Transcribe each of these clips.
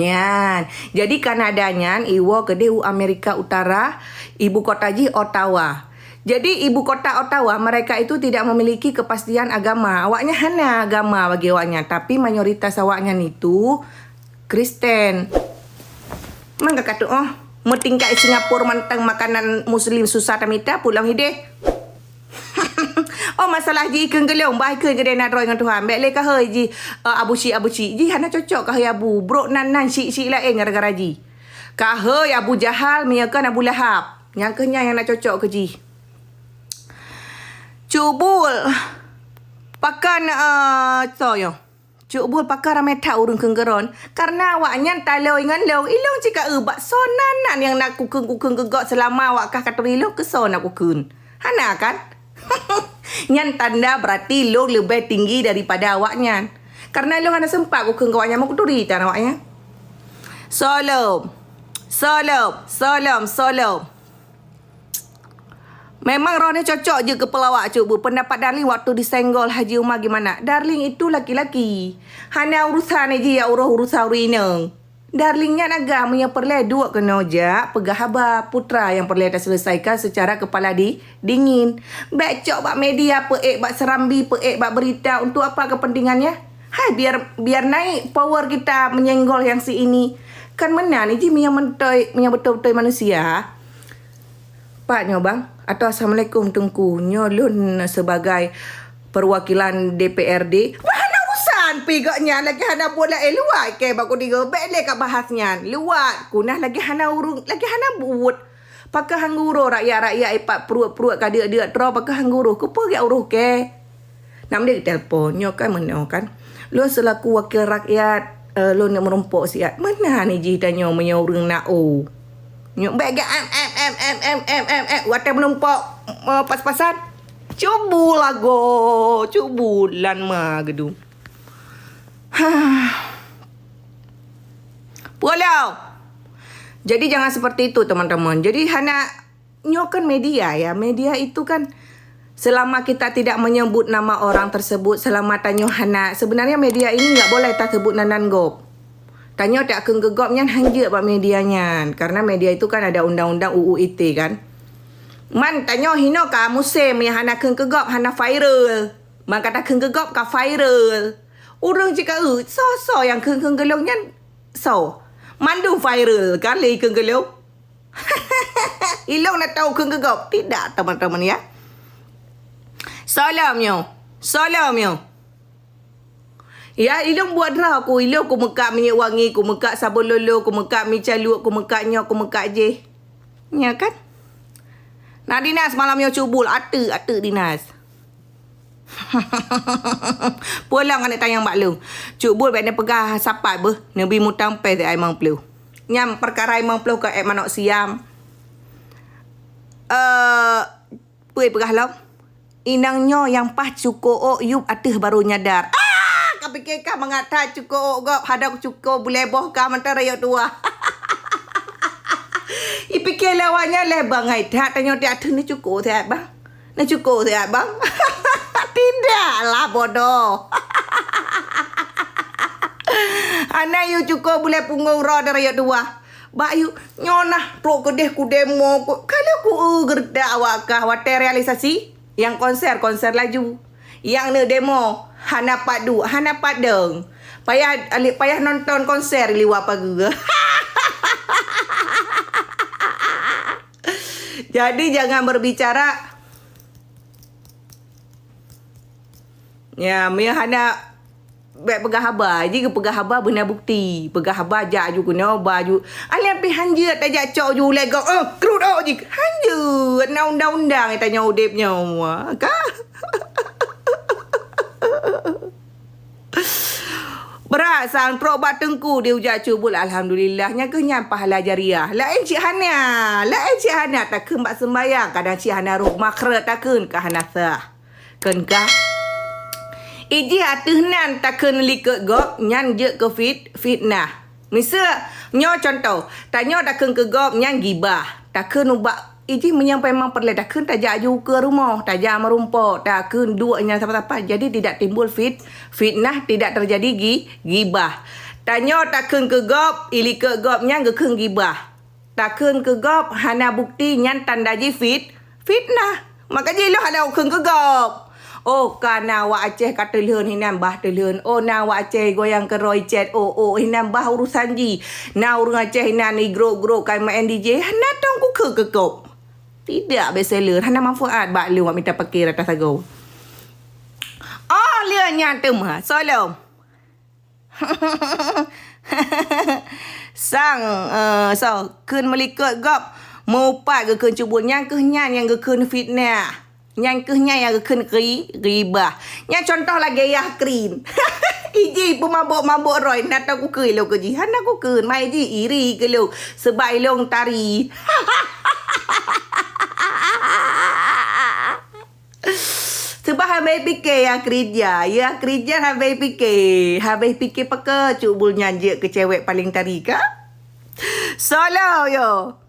Yan. Jadi Kanadanya iwo gede Amerika Utara, ibu kota ji Ottawa. Jadi ibu kota Ottawa mereka itu tidak memiliki kepastian agama. Awaknya hana agama bagi awaknya, tapi mayoritas awaknya itu Kristen. Mangga kata mau tinggal di Singapura mentang makanan muslim susah tamita pulang hideh. Masalah ji ikan gelong bah ikan gede nak roy dengan Tuhan. Baik leka hei ji abu ci ji hana cocok kah abu bro nan si lain gara-gara ji. Kah hei Abu Jahal miakan Abu Lahab. Yang kenya yang nak cocok ke ji. Cubul pakan soyo. Cubul pakan ramai tak urung kenggeron karena awaknya talau ingan lau ilong jika ubak sonanan yang nak kukun gegok selama awak kah kata ilong ke nak kukun. Hana kan? Nyan tanda berarti lo lebih tinggi daripada awaknya. Karena lo hanya sempat kukun awaknya mau kuturi tan awaknya. Salam. Memang Roni cocok je ke pelawak cuba. Pendapat Darling waktu disenggol Haji Umar gimana? Darling itu laki-laki. Hana urusan je ya urusan urineng. Darlingnya agak punya perle dua kena ojak pegahaba putra yang perle dah selesaikan secara kepala dingin. Becok bak media peek bak serambi peek bak berita untuk apa kepentingannya? Hai biar naik power kita menyenggol yang si ini. Kan mana ni je punya betul-betul manusia. Pak bang atau Assalamualaikum Tengku nyolun sebagai perwakilan DPRD. Pigaknya lagi hana bola luat ke baku tiga bele kat bahasnya luat kunah lagi hana urung lagi hana buat pakai hangguro rakyat ipat perut ka dia tro pakai hangguro ku pergi uruh ke nam dia telefon nyo kan meno kan lu selaku wakil rakyat lu nak merumpok siat mana ni ji tanyo menyoreng nak nyo beg watai menumpok pas-pasan cubulan mah gedung. Pulau. Jadi jangan seperti itu teman-teman. Jadi hana nyokan media ya. Media itu kan selama kita tidak menyebut nama orang tersebut, selama tanyo hana sebenarnya media ini enggak boleh tak sebut nanan gop. Tanyo tak akan gegopnya hanja pak medianya. Karena media itu kan ada undang-undang UU ITE kan. Man tanyo hino ka musim yang hana keng gegop hana viral. Man kata keng gegop ka viral. Orang jika so yang keng gelongnya so mandung viral kan le keng gelong. Ilong nak tahu keng gegop tidak teman-teman ya. Salam yo. Ya ilong buat drah aku ilong ku mekak minyak wangi ku mekak sabun lolo ku mekak mi caluk ku mekak nyok ku mekak je. Ya kan? Nah Dinas malam yo cubul ate Dinas. Pulang anak tayang maklum. Cuk bul benda pegah sapat ber. Nabi mutang pe ai mang plu. Nyam perkara mang plu ke manok siam. Puai pegah lau. Inangnya yang pas cuko yup atih baru nyadar. Kau fikir kau mengata cuko gop hadap cuko boleh boh kau mentara yo tua. Ipikir lawannya lebang ai tak tanya dia tu ni cuko tak bang. Ni cuko tak bang. Tidaklah bodoh. Anak you cukup boleh punggung roh dari dua. Bak you nyonah pro kedeh ku demo. Kalau ku gerda awakah wate realisasi yang konser laju. Yang ne demo hana padu, hana padeng. Payah nonton konser liwa pagi. Jadi jangan berbicara ya, mia hana baik pegah haba. Jika pegah haba benar bukti. Pegah haba jak ju guna baju. Alian pi hanjut tajak cok ju legok. Krut je. Hanjut. Na undang-undang tanya udipnya. Kah? Berat sang pro bat tengku dia ujak cubul alhamdulillahnya kenyang pahala jariah. Lain cik hana tak kembak sembayang kadang cik hana ruh makra takun ka hana sah. Kenkah iji atihnan takkan likut gop nyan je ke fitnah. Misal nyo contoh, tanyo takkan ke gop nyan gibah. Takkan ubak iji menyampai memang perle takkan tajak aju ke rumah, tajak merumpok, takkan duanya siapa-siapa. Jadi tidak timbul fitnah, tidak terjadi gibah. Tanya takkan ke gop, ili ke gopnya gekeng gibah. Takkan ke gop, hana bukti nyan tanda je fitnah. Maka je lo hana ukeng ke gop. Oh, kana wa Aceh kata lehun hinan bah telehun. Oh, na wa Aceh goyang ke Roy Chat. Oh, hinan bah urusan ji. Na urang Aceh hinan ni gro kai main DJ. Hana tong ku ke gop. Tidak bestseller. Hana manfaat bak lu minta pakai rata sago. Oh, lian nyatem ha. Salam. Sang keun melikut gop. Mau pat ke keun cubul nyang ke nyan yang ke keun fitnah. Yang kehnya yang keun ribah. Yang contoh lah gaya krim. Iji pemabuk-mabuk Roy. Nak tahu ku ke lo ke ji. Hana ku ke. Mai ji iri ke lo. Sebab ilong tari. Sebab habis fikir yang kerja. Ya kerja habis fikir. Habis fikir pakai cubul nyanjik ke cewek paling tari kah? Salam yo.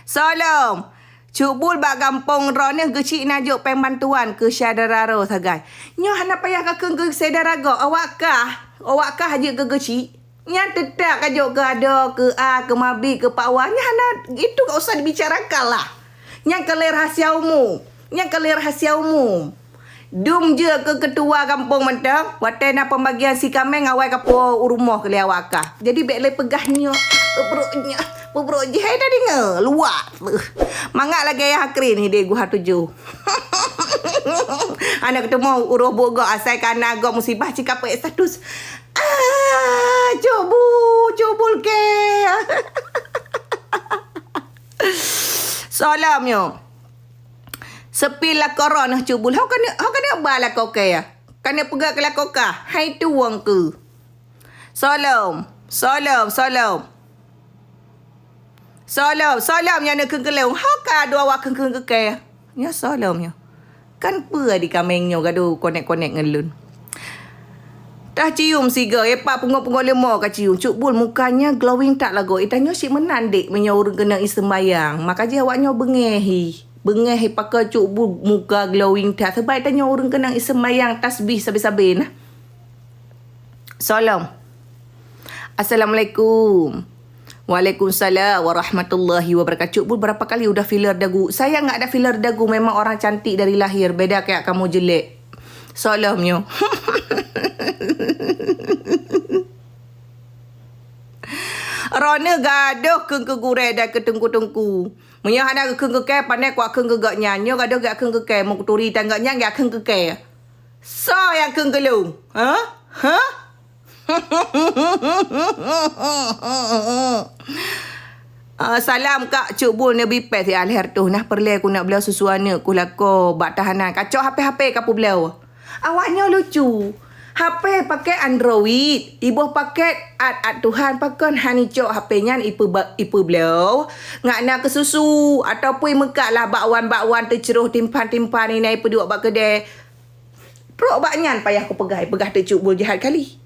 Salam. Cubul bak gampong rone gecik najuk pembantuan ke syadararo sagai. Nyo hana payah ke sedarago. Awakkah haji ke gecik. Nya tetak kajuk ke ada ke A ke mabi ke pak wan. Nya hana itu gak usah dibicarakan lah. Nya kelir rahasia umum. Dum je ke ketua kampung mentang. Watena pembagian si kameng awal kapo rumah ke liawakah. Jadi bek pegah nyo perutnya. Perut je hai dah dengar. Luar. Mangak lagi ya hakri ni dia gua 7. Anak ketemu uruh bogo asal kana gua musibah cika pe status. Cubul ke. Salam yo. Sepilah korona cubul. Hau kena bala kau ke ya. Kena pegang ke lakau kah. Hai tuang ke. Salam yang nak kengkeleng. Hau ka dua awak kengkeng ke. Ya salam ya. Kan apa di kamengnya gaduh konek-konek ngelun. Dah cium siga. Epak pungut-pungut lemah ka cium. Cuk bul mukanya glowing tak lagu. Itanya si menandik menyaur kena sembayang. Maka je awaknya bengehi pakai cuk bul muka glowing tak. Sebab itanya orang kena sembayang tasbih sabi-sabi nah. Salam. Assalamualaikum. Waalaikumsalam warahmatullahi wabarakatuh. Cuk bul berapa kali udah filler dagu. Saya enggak ada filler dagu. Memang orang cantik dari lahir. Beda kayak kamu jelek. Salamnya. Rona gaduh keng kegure dan ketengku-tengku. Menyah ada keng keke pandai kuat keng kegak nyanyo gaduh gak keng keke mau kuturi tangganya gak keng keke. So yang keng kelung. Salam kak cuk bul Nabi Pes ya alher tu nah perle aku nak beliau sesuana ku lako bak tahanan kacau HP kapu beliau. Awaknya lucu. HP pakai Android. Ibu pakai ad Tuhan pakai hanicok HP-nya ipu beliau. Ngak nak ke susu ataupun mekak lah bakwan terceruh timpan-timpan ni naik peduk bak kedai. Peruk baknyan payah aku pegah tercuk bul jahat kali.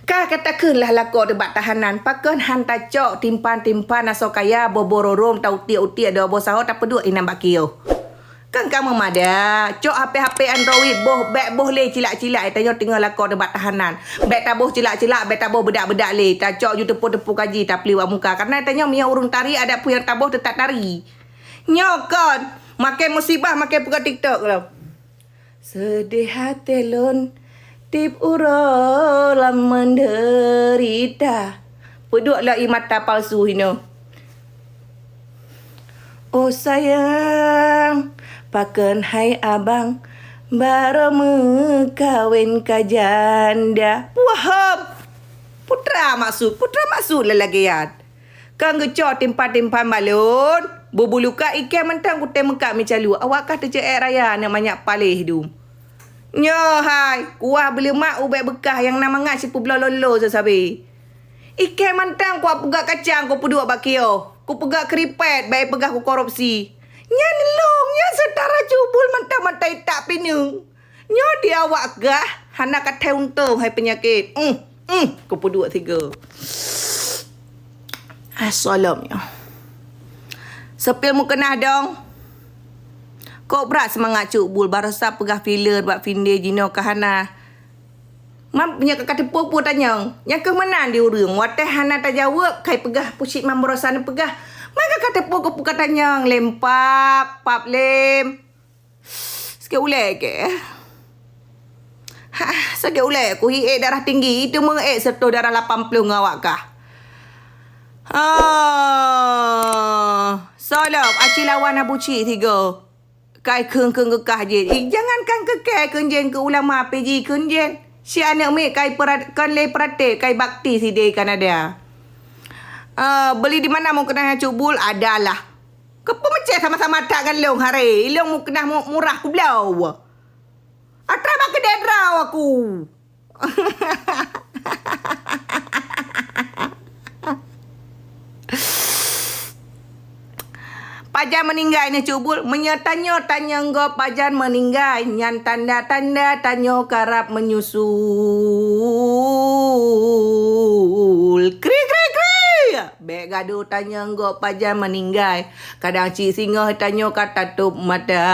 Kah katakanlah lako debat tahanan pakai hantar cok timpan-timpan aso kaya bobororom tau tiak-tiak ada bos sahot tak peduk inam bakio. Kan kamu mada cok HP Android boh le cilak-cilak tanya tinggal lako debat tahanan. Bek tabuh cilak-cilak, bek tabuh bedak-bedak le. Tak cok you tepu-tepu kaji tak peliwak muka. Karena tanya mia urung tari ada pun yang tabuh tetap tari. Nyokon makan musibah makan buka TikTok kalau. Sedih hati lon tip urolam menderita. Peduklah mata palsu ini. Oh sayang, paken hai abang, baru mengkawin ka janda. Wahab, putra maksud lelaki yad. Kang gecok timpan-timpan balon, bubuluka ikan mentang kutem mekak micalu. Awakkah tercek raya namanya palih dum. Nyo hai, kuah beli mak ubek bekah yang nama ngat si publo lolo sesabi. Ikan mentang kuah pegak kacang ku peduk bakio. Ku pegak keripet, baik pegak ku korupsi. Nya nelong, nya setara cubul mentang-mentang tak pinung. Nya dia awak gah, hana katai untung hai penyakit. Ku peduk 3. Assalamnya. Sepil mu kena dong. Kok berat semangat cuk bul barasa pegah filler buat finde jino kahana. Mam punya kata popo tanya. Yang ke mana di urang? Wateh hana tak jawab. Kai pegah pusik mam berosana pegah. Maka kata popo katanya lempap, pap lem. Sikit ulai ke? Sakit ulai aku darah tinggi. Itu serta darah 80 ngawak kah? Solop, aci lawan abu cik tiga. Kai keng kekah je. Jangankan kekeh kenjen ke ulama peji kenjen. Si anak mek kai kan le perate kai bakti si dia kan ada. Beli di mana mau kena cubul adalah. Kepo macam sama-sama tak kan long hari. Long mau kena murah ku belau. Atra bak kedai draw aku. Pajan meninggal ni cubul. Menyatanya-tanya engkau pajan meninggal. Yang tanda-tanda tanya karap menyusul. Kri. Bek gaduh tanya engkau pajan meninggal. Kadang cik singa tanya kata tutup mata.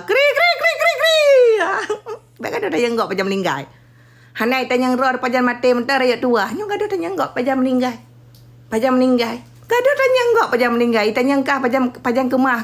Kri. Bek gaduh tanya engkau pajan meninggal. Hanai tanya engkau pajan mati mentah rakyat tua. Nyong gaduh tanya engkau pajan meninggal. Pajan meninggal. Gaduh tanya enggak pajang meninggal. Tanya engkau pajang kemah.